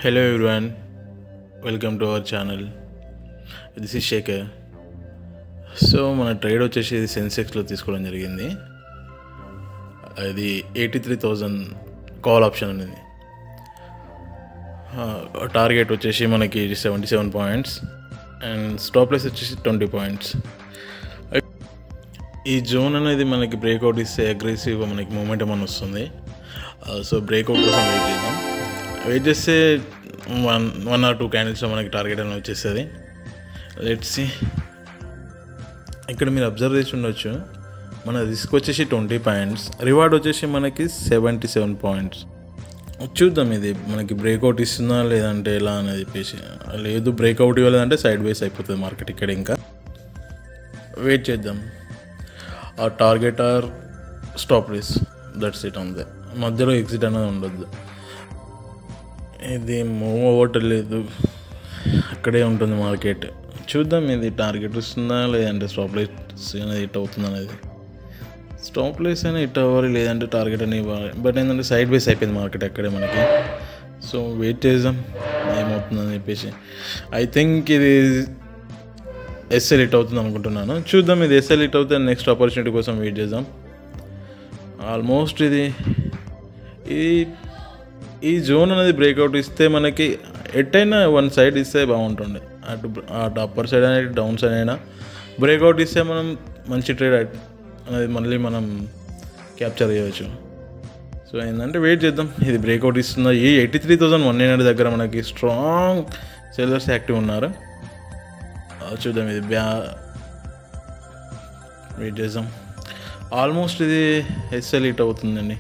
Hello everyone, welcome to our channel. This is Shekhar. So మన trade వచ్చేసి సెన్సెక్స్లో తీసుకోవడం జరిగింది. అది 83,000 కాల్ ఆప్షన్ అనేది. టార్గెట్ వచ్చేసి మనకి 77 పాయింట్స్ అండ్ స్టాప్ లాస్ వచ్చేసి 20 పాయింట్స్. ఈ జోన్ అనేది మనకి బ్రేక్అవుట్ ఇస్తే అగ్రెసివ్గా మనకి మూమెంటం అని వస్తుంది. సో బ్రేక్అవుట్ కోసం వెయిట్ చేస్తే వన్ ఆర్ టూ క్యాండిల్స్లో మనకి టార్గెట్ అనేది వచ్చేస్తుంది. Let's see. ఇక్కడ మీరు అబ్జర్వ్ చేసి ఉండొచ్చు, మన రిస్క్ వచ్చేసి 20 పాయింట్స్, రివార్డ్ వచ్చేసి మనకి 77 పాయింట్స్. చూద్దాం ఇది మనకి బ్రేక్అవుట్ ఇస్తుందా లేదంటే ఎలా అనేది చెప్పేసి. లేదు బ్రేక్అవుట్ ఇవ్వలేదంటే సైడ్ వేస్ అయిపోతుంది మార్కెట్. ఇక్కడ ఇంకా వెయిట్ చేద్దాం. ఆ target or stop race, that's it ఉంది. మధ్యలో ఎగ్జిట్ అనేది ఉండొద్దు. ఇది మూవ్ అవ్వట్లేదు, అక్కడే ఉంటుంది మార్కెట్. చూద్దాం ఇది టార్గెట్ వస్తుందా లేదంటే స్టాప్ లైస్ అనేది హిట్ అవుతుందా అనేది. స్టాప్ లైస్ అయినా హిట్ అవ్వాలి, లేదంటే టార్గెట్ అని ఇవ్వాలి. బట్ ఏంటంటే సైడ్ వేస్ అయిపోయింది మార్కెట్ అక్కడే మనకి. సో వెయిట్ చేద్దాం ఏమవుతుందని చెప్పేసి. ఐ థింక్ ఇది ఎస్ఎల్ హిట్ అవుతుంది అనుకుంటున్నాను. చూద్దాం ఇది ఎస్ఎల్ హిట్ అవుతుంది, నెక్స్ట్ ఆపర్చునిటీ కోసం వెయిట్ చేద్దాం. ఆల్మోస్ట్ ఈ జోన్ అనేది బ్రేక్అవుట్ ఇస్తే మనకి ఎట్టయినా వన్ సైడ్ ఇస్తే బాగుంటుండే. అటు అప్పర్ సైడ్ అనేది డౌన్ సైడ్ అయినా బ్రేక్అవుట్ ఇస్తే మనం మంచి ట్రేడ్ అనేది మళ్ళీ మనం క్యాప్చర్ చేయవచ్చు. సో ఏంటంటే వెయిట్ చేద్దాం ఇది బ్రేక్అవుట్ ఇస్తుందా. ఈ 83,100 దగ్గర మనకి స్ట్రాంగ్ సెల్లర్స్ యాక్టివ్ ఉన్నారు. చూద్దాం ఇది వెయిట్ చేద్దాం. ఆల్మోస్ట్ ఇది ఎస్ఎల్ హిట్ అవుతుందండి.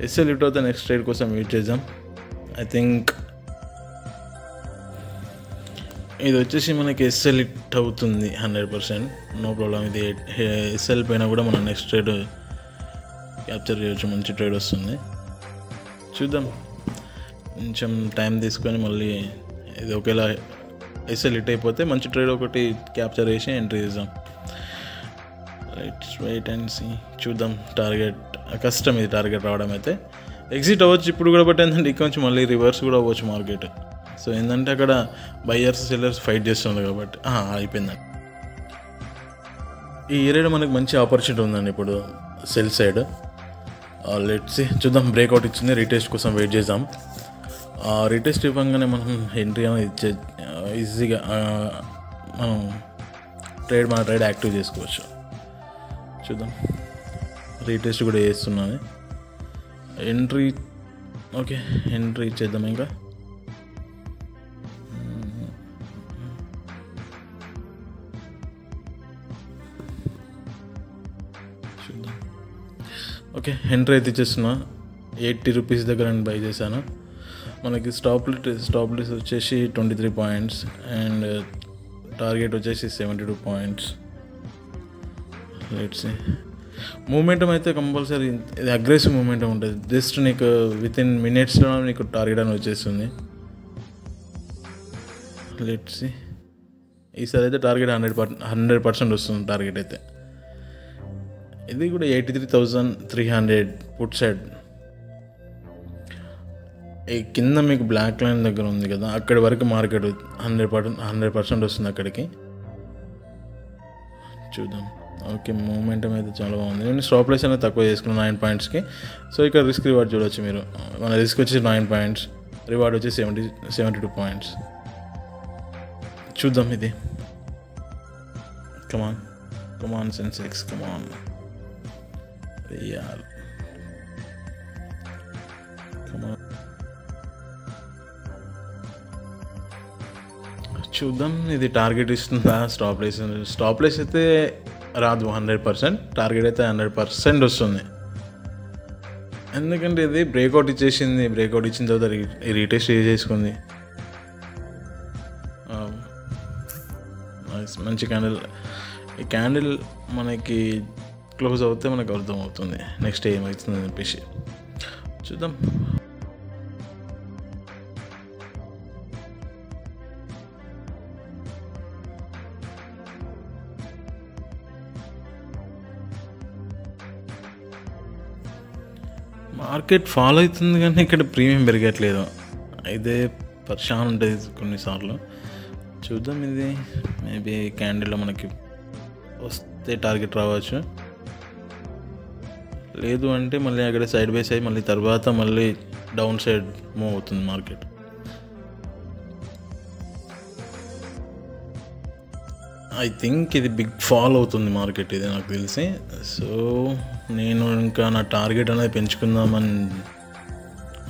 ఎస్ఎల్ హిట్ అవుతే నెక్స్ట్ ట్రేడ్ కోసం వెయిట్ చేద్దాం. ఐ థింక్ ఇది వచ్చేసి మనకి ఎస్ఎల్ హిట్ అవుతుంది 100%, నో ప్రాబ్లం. ఇది ఎస్ఎల్ పైన కూడా మనం నెక్స్ట్ ట్రేడ్ క్యాప్చర్ చేయొచ్చు, మంచి ట్రేడ్ వస్తుంది. చూద్దాం, కొంచెం టైం తీసుకొని మళ్ళీ ఇది ఒకేలా ఎస్ఎల్ హిట్ అయిపోతే మంచి ట్రేడ్ ఒకటి క్యాప్చర్ చేసి ఎంట్రీ చేద్దాం. Let's wait and see. చూద్దాం. టార్గెట్ కష్టం ఇది టార్గెట్ రావడం. అయితే ఎగ్జిట్ అవ్వచ్చు ఇప్పుడు కూడా, బట్ ఏంటంటే ఇక్కడ నుంచి మళ్ళీ రివర్స్ కూడా అవ్వచ్చు మార్కెట్. సో ఏంటంటే అక్కడ బయ్యర్స్ సెల్లర్స్ ఫైట్ చేస్తున్నారు కాబట్టి అయిపోయిందండి. ఈ ఏరియాలో మనకు మంచి ఆపర్చునిటీ ఉందండి ఇప్పుడు సెల్ సైడ్. Let's see. చూద్దాం. బ్రేక్అవుట్ ఇచ్చింది, రీటెస్ట్ కోసం వెయిట్ చేద్దాం. రీటెస్ట్ ఇవ్వగానే మనం ఎంట్రీ అనేది ఇచ్చే ఈజీగా మనం మన ట్రేడ్ యాక్టివ్ చేసుకోవచ్చు. చూద్దాం. రీటెస్ట్ కూడా చేస్తున్నాను. ఎంట్రీ ఓకే, ఎంట్రీ ఇచ్చేద్దాం. ఇంకా చూద్దాం. ఓకే, ఎంట్రీ అయితే ఇచ్చేస్తున్నా. 80 రూపీస్ దగ్గర నేను బై చేశాను. మనకి స్టాప్ లిస్ వచ్చేసి 23 పాయింట్స్ అండ్ టార్గెట్ వచ్చేసి 72 పాయింట్స్. Let's see. మూమెంటం అయితే కంపల్సరీ ఇది అగ్రెసివ్ మూమెంటం ఉంటుంది. జస్ట్ నీకు విత్ ఇన్ మినిట్స్లో నీకు టార్గెట్ అని వచ్చేస్తుంది. Let's see. ఈసారి అయితే టార్గెట్ 100% వస్తుంది టార్గెట్ అయితే. ఇది కూడా 83,300 పుట్ సైడ్. ఈ కింద మీకు బ్లాక్ లైన్ దగ్గర ఉంది కదా, అక్కడి వరకు మార్కెట్ 100% వస్తుంది అక్కడికి. చూద్దాం. ఓకే, మూమెంటం అయితే చాలా బాగుంది. నేను స్టాప్ లాస్ అనేది తక్కువ చేసుకున్నాను 9 పాయింట్స్కి. సో ఇక్కడ రిస్క్ రివార్డ్ చూడవచ్చు మీరు. మన రిస్క్ వచ్చేసి 9 పాయింట్స్, రివార్డ్ వచ్చేసి 72 పాయింట్స్. చూద్దాం ఇది. కమాన్ సెన్సెక్స్, కమాన్ యార్, కమాన్. చూద్దాం ఇది టార్గెట్ ఇస్తుందా. స్టాప్ లాస్ అయితే రాదు 100%, టార్గెట్ అయితే 100% వస్తుంది. ఎందుకంటే ఇది బ్రేక్అవుట్ ఇచ్చేసింది. బ్రేక్అవుట్ ఇచ్చిన తర్వాత రీటెస్ట్ చేసుకుంది. మంచి క్యాండిల్. ఈ క్యాండిల్ మనకి క్లోజ్ అవుతే మనకు అర్థమవుతుంది నెక్స్ట్ ఏమవుతుందని చెప్పేసి. చూద్దాం. మార్కెట్ ఫాలో అవుతుంది కానీ ఇక్కడ ప్రీమియం పెరగట్లేదు. ఇదే పరిశాన్ ఉంటుంది కొన్నిసార్లు. చూద్దాం, ఇది మేబీ క్యాండిల్లో మనకి వస్తే టార్గెట్ రావచ్చు, లేదు అంటే మళ్ళీ అక్కడ సైడ్ బై సైడ్ మళ్ళీ తర్వాత మళ్ళీ డౌన్ సైడ్ మూవ్ అవుతుంది మార్కెట్. ఐ థింక్ ఇది బిగ్ ఫాల్ అవుతుంది మార్కెట్, ఇది నాకు తెలిసి. సో నేను ఇంకా నా టార్గెట్ అనేది పెంచుకుందామని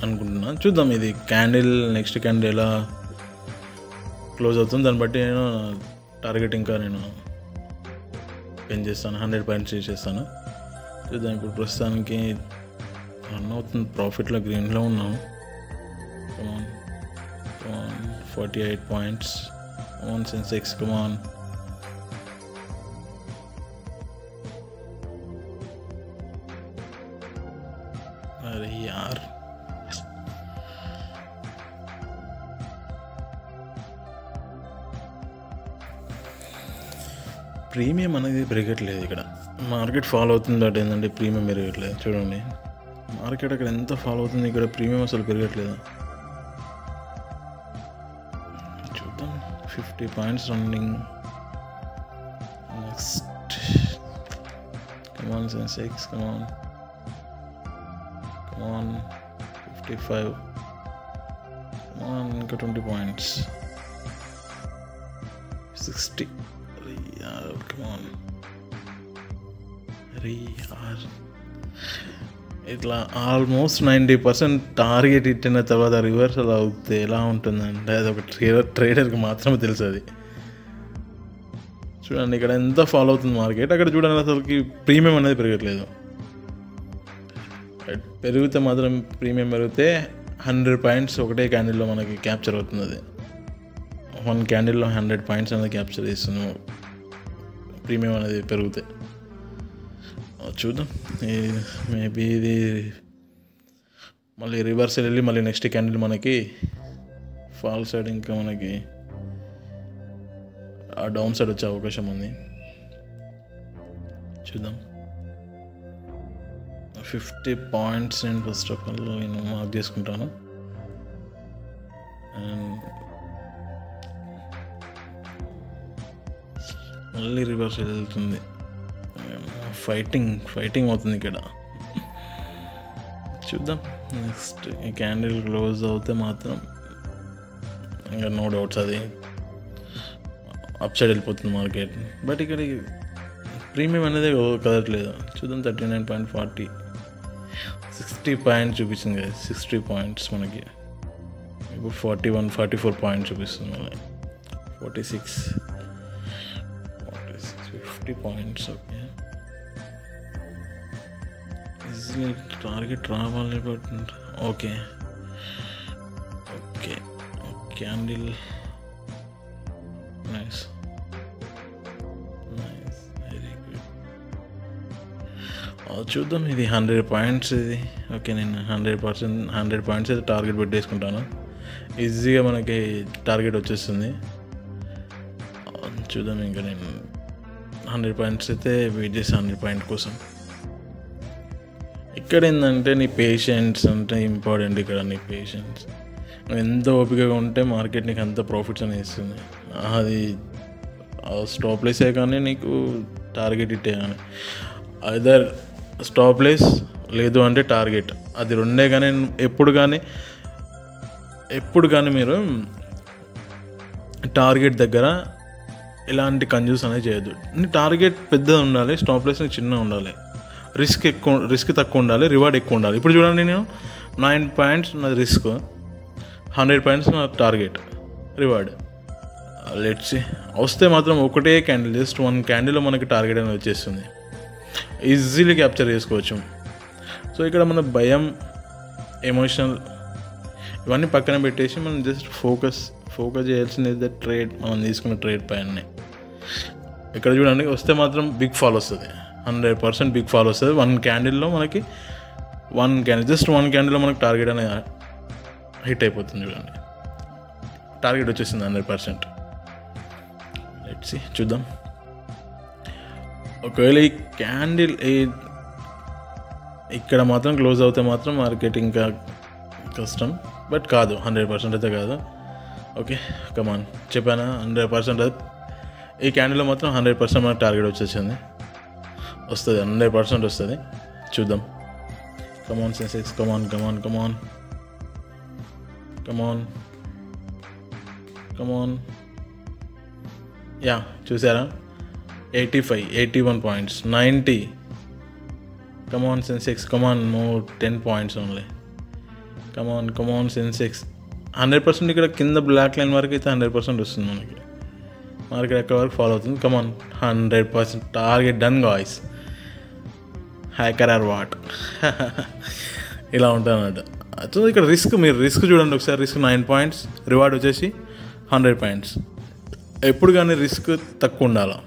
అనుకుంటున్నా. చూద్దాం ఇది క్యాండిల్ నెక్స్ట్ క్యాండిల్ ఎలా క్లోజ్ అవుతుంది, దాన్ని బట్టి నేను టార్గెట్ ఇంకా నేను పెంచేస్తాను, 100 పాయింట్స్ చేసేస్తాను. చూద్దాం. ఇప్పుడు ప్రస్తుతానికి రన్ అవుతుంది, ప్రాఫిట్లో గ్రీన్లో ఉన్నాము. 48 పాయింట్స్, సెన్సెక్స్ కమాన్. अरे यार, ప్రీమియం అనేది పెరగట్లేదు ఇక్కడ. మార్కెట్ ఫాలో అవుతుంది, బట్ ఏంటంటే ప్రీమియం పెరగట్లేదు. చూడండి మార్కెట్ అక్కడ ఎంత ఫాలో అవుతుంది, ఇక్కడ ప్రీమియం అసలు పెరగట్లేదు. చూద్దాం. 50 points running. Next come on Sensex, come on 55, ఇంకా 20 పాయింట్స్, 60. కమాన్ ఇట్లా ఆల్మోస్ట్ 90% టార్గెట్ ఇట్టిన తర్వాత రివర్సల్ అవుతే ఎలా ఉంటుందంటే అది ఒక ట్రేడర్కి మాత్రమే తెలుసు అది. చూడండి ఇక్కడ ఎంత ఫాలో అవుతుంది మార్కెట్, అక్కడ చూడండి అసలుకి ప్రీమియం అనేది పెరగట్లేదు. పెరిగితే మాత్రం ప్రీమియం పెరిగితే 100 పాయింట్స్ ఒకటే క్యాండిల్లో మనకి క్యాప్చర్ అవుతుంది. అది 1 క్యాండిల్లో 100 పాయింట్స్ అనేది క్యాప్చర్ చేస్తున్నాం ప్రీమియం అనేది పెరిగితే. చూద్దాం, మేబీ ఇది మళ్ళీ రివర్సల్ వెళ్ళి మళ్ళీ నెక్స్ట్ క్యాండిల్ మనకి ఫాల్ సైడ్ ఇంకా మనకి ఆ డౌన్ సైడ్ వచ్చే అవకాశం ఉంది. చూద్దాం. 50 పాయింట్స్ నేను ఫస్ట్ ఆఫ్ ఆల్ నేను మార్క్ చేసుకుంటాను. అండ్ మళ్ళీ రివర్స్ వెళ్తుంది. ఫైటింగ్ అవుతుంది ఇక్కడ. చూద్దాం. నెక్స్ట్ ఈ క్యాండిల్ క్లోజ్ అవుతే మాత్రం ఇంకా నో డౌట్స్ అది అప్ సైడ్ వెళ్ళిపోతుంది మార్కెట్. బట్ ఇక్కడ ప్రీమియం అనేది కదట్లేదు. చూద్దాం. 39.40, 60 పాయింట్స్ చూపించింది కదా, 60 పాయింట్స్ మనకి. ఇప్పుడు 44 పాయింట్స్ చూపిస్తుంది మళ్ళీ. 46, 50 పాయింట్స్. ఓకే, ఈజీలీ టార్గెట్ రావాలి. But okay candle nice, very good. చూద్దాం. ఇది 100 పాయింట్స్ ఇది. ఓకే, నేను 100 పాయింట్స్ అయితే టార్గెట్ పెట్టేసుకుంటాను. ఈజీగా మనకి టార్గెట్ వచ్చేస్తుంది. చూద్దాం. ఇంకా నేను 100 పాయింట్స్ అయితే వెయిట్ చేస్తాను 100 పాయింట్ కోసం. ఇక్కడ ఏంటంటే నీ పేషెన్స్ అంటే ఇంపార్టెంట్. ఇక్కడ నీ పేషెన్స్, నువ్వు ఎంత ఓపికగా ఉంటే మార్కెట్ నీకు అంత ప్రాఫిట్స్ అనేది ఇస్తుంది. అది స్టాప్ లేసే కానీ నీకు టార్గెట్ ఇట్టే కానీ, ఐదర్ స్టాప్ లేస్ లేదు అంటే టార్గెట్, అది రెండే. కానీ ఎప్పుడు కానీ మీరు టార్గెట్ దగ్గర ఎలాంటి కన్జ్యూస్ అనేది చేయొద్దు. నీ టార్గెట్ పెద్దది ఉండాలి, స్టాప్ లేస్ చిన్నగా ఉండాలి, రిస్క్ తక్కువ ఉండాలి, రివార్డ్ ఎక్కువ ఉండాలి. ఇప్పుడు చూడండి, నేను 9 పాయింట్స్ నా రిస్క్, 100 పాయింట్స్ నా టార్గెట్, రివార్డ్. లెట్స్ వస్తే మాత్రం ఒకటే క్యాండిల్, జస్ట్ 1 క్యాండిల్లో మనకి టార్గెట్ అనేది వచ్చేస్తుంది. ఈజీలీ క్యాప్చర్ చేసుకోవచ్చు. సో ఇక్కడ మన భయం, ఎమోషనల్ ఇవన్నీ పక్కన పెట్టేసి మనం జస్ట్ ఫోకస్ చేయాల్సింది ట్రేడ్, మనం తీసుకున్న ట్రేడ్ పైన. ఇక్కడ చూడండి, వస్తే మాత్రం బిగ్ ఫాల్ వస్తుంది, 100% బిగ్ ఫాల్ వస్తుంది. 1 క్యాండిల్లో మనకి జస్ట్ 1 క్యాండిల్లో మనకి టార్గెట్ అనేది హిట్ అయిపోతుంది. చూడండి, టార్గెట్ వచ్చేసింది 100%. లెట్స్ సీ, చూద్దాం. ఒకవేళ ఈ క్యాండిల్ ఇక్కడ మాత్రం క్లోజ్ అవుతే మాత్రం మార్కెట్ ఇంకా కష్టం. బట్ కాదు, 100% అయితే కాదు. ఓకే కమాన్, చెప్పానా 100% అది. ఈ క్యాండిల్లో మాత్రం 100% మనకు టార్గెట్ వచ్చేసింది, వస్తుంది 100% వస్తుంది. చూద్దాం. కమాన్ సెన్సెక్స్, కమాన్ కమాన్ కమాన్ కమాన్ కమాన్. యా చూసారా, 85, 81 points, 90. Come on Sensex, come on move 10 points only. Come on Sensex 100%. ఇక్కడ కింద బ్లాక్ లైన్ వరకు అయితే 100% వస్తుంది మనకి. మార్కెట్ ఎక్కడ వరకు ఫాలో అవుతుంది. Come on 100% target done guys. Hacker or what ఇలా ఉంటుంది అన్నట్టు. సో ఇక్కడ మీరు రిస్క్ చూడండి ఒకసారి. రిస్క్ 9 పాయింట్స్, రివార్డ్ వచ్చేసి 100 పాయింట్స్. ఎప్పుడు కానీ రిస్క్ తక్కువ ఉండాలి.